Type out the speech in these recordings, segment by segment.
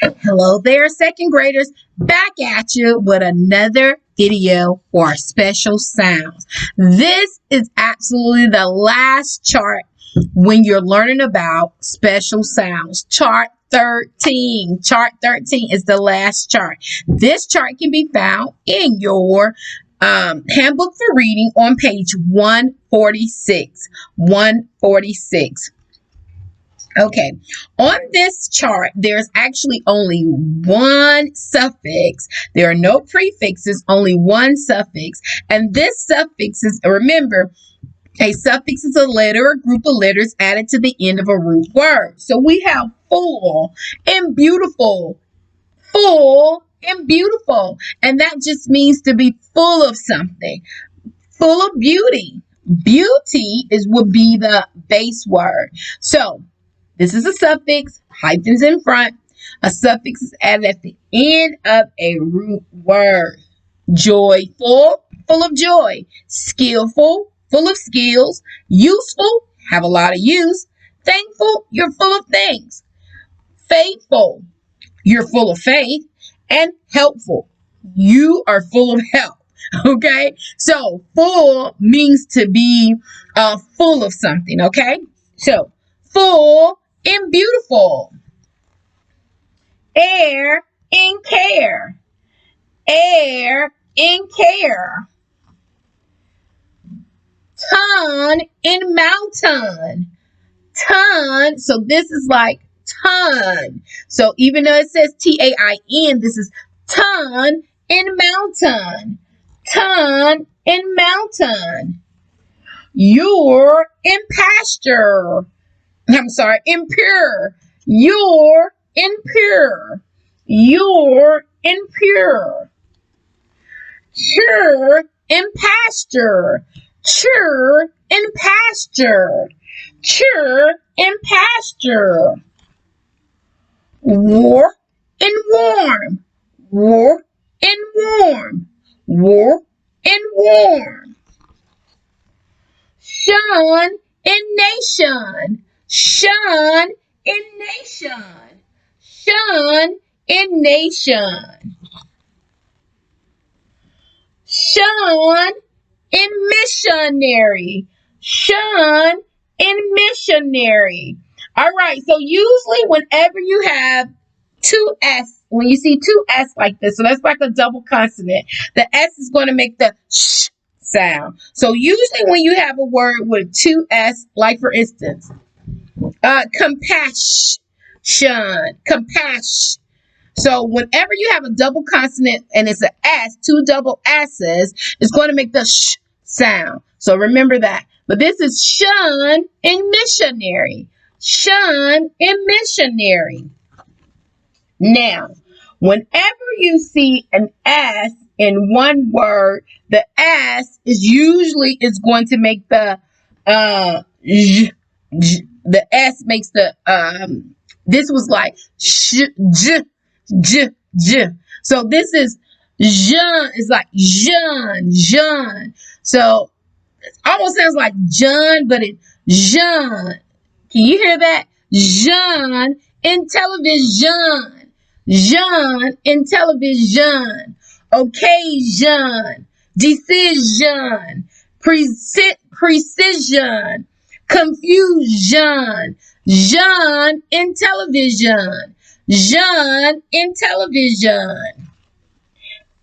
Hello there, second graders. Back at you with another video for special sounds. This is absolutely the last chart when you're learning about special sounds. Chart 13. Chart 13 is the last chart. This chart can be found in your handbook for reading on page 146. 146. Okay, on this chart, there's actually only one suffix. There are no prefixes, only one suffix. And this suffix is, remember, a suffix is a letter or group of letters added to the end of a root word. So we have full and beautiful. Full and beautiful. And that just means to be full of something. Full of beauty. Beauty would be the base word. So this is a suffix, hyphens in front. A suffix is added at the end of a root word. Joyful, full of joy. Skillful, full of skills. Useful, have a lot of use. Thankful, you're full of things. Faithful, you're full of faith. And helpful, you are full of help. Okay, so full means to be full of something. Okay, so full and beautiful. Air and care. Air and care. Ton and mountain. Ton. So this is like ton. So even though it says T-A-I-N, this is ton and mountain. Ton and mountain. You're in pasture. I'm sorry, impure. You're impure. You're impure. Sure in pasture. Sure in pasture. Sure in pasture. War and warm. War and warm. War and warm. Shun in nation. Shun in nation. Shun in nation. Shun in missionary. Shun in missionary. All right, so usually whenever you have two S, when you see two S like this, so that's like a double consonant, the S is going to make the sh sound. So usually when you have a word with two S, like for instance, compassion, compassion. So whenever you have a double consonant and it's an S, two double S's, it's going to make the sh sound. So remember that. But this is shun in missionary. Shun in missionary. Now, whenever you see an S in one word, the S is going to make the the S makes the this was like j. So this is Jean is like Jean. So it almost sounds like John, but it's Jean. Can you hear that? Jean in television. Jean in television. Occasion. Decision. Precision. Confusion. Jean in television. Jean in television.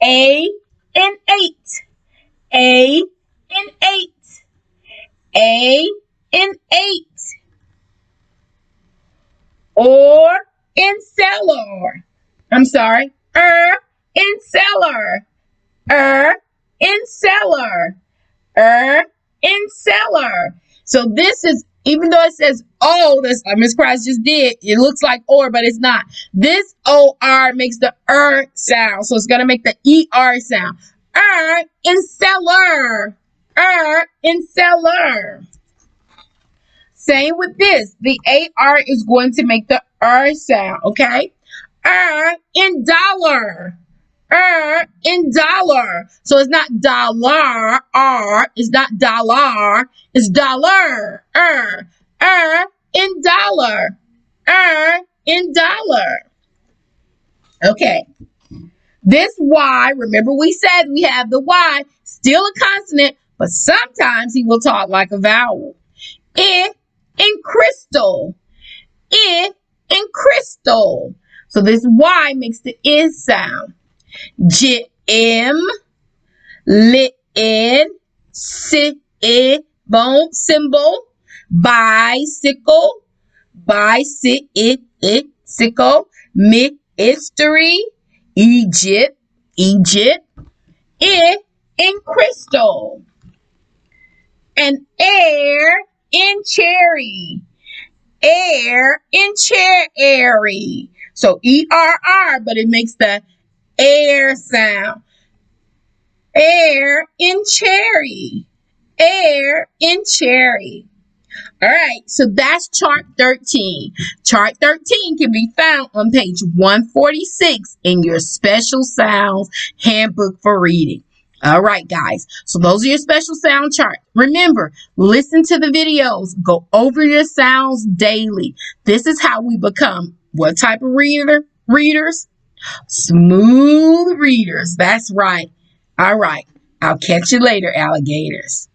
A in 8. A in 8. A in 8. Or in cellar. I'm sorry. In cellar. In cellar. In cellar. So this is, even though it says O, that's Miss Price just did, it looks like or, but it's not. This O-R makes the sound. So it's going to make the E-R sound. In cellar. In cellar. Same with this. The A-R is going to make the R sound, okay? In dollar. In dollar. So it's not dollar, R. It's not dollar. It's dollar. In dollar. In dollar. Okay. This Y, remember we said we have the Y, still a consonant, but sometimes he will talk like a vowel. I in crystal. I in crystal. So this Y makes the I sound. Gym, lit in, sit it, bone, symbol, bicycle, sickle, mystery, Egypt, in crystal, and air in cherry, air in cherry. So ERR, but it makes the air sound. Air in cherry, air in cherry. All right, so that's chart 13. Chart 13 can be found on page 146 in your Special Sounds Handbook for Reading. All right, guys, so those are your special sound charts. Remember, listen to the videos. Go over your sounds daily. This is how we become what type of readers? Smooth readers. That's right. All right, I'll catch you later, alligators.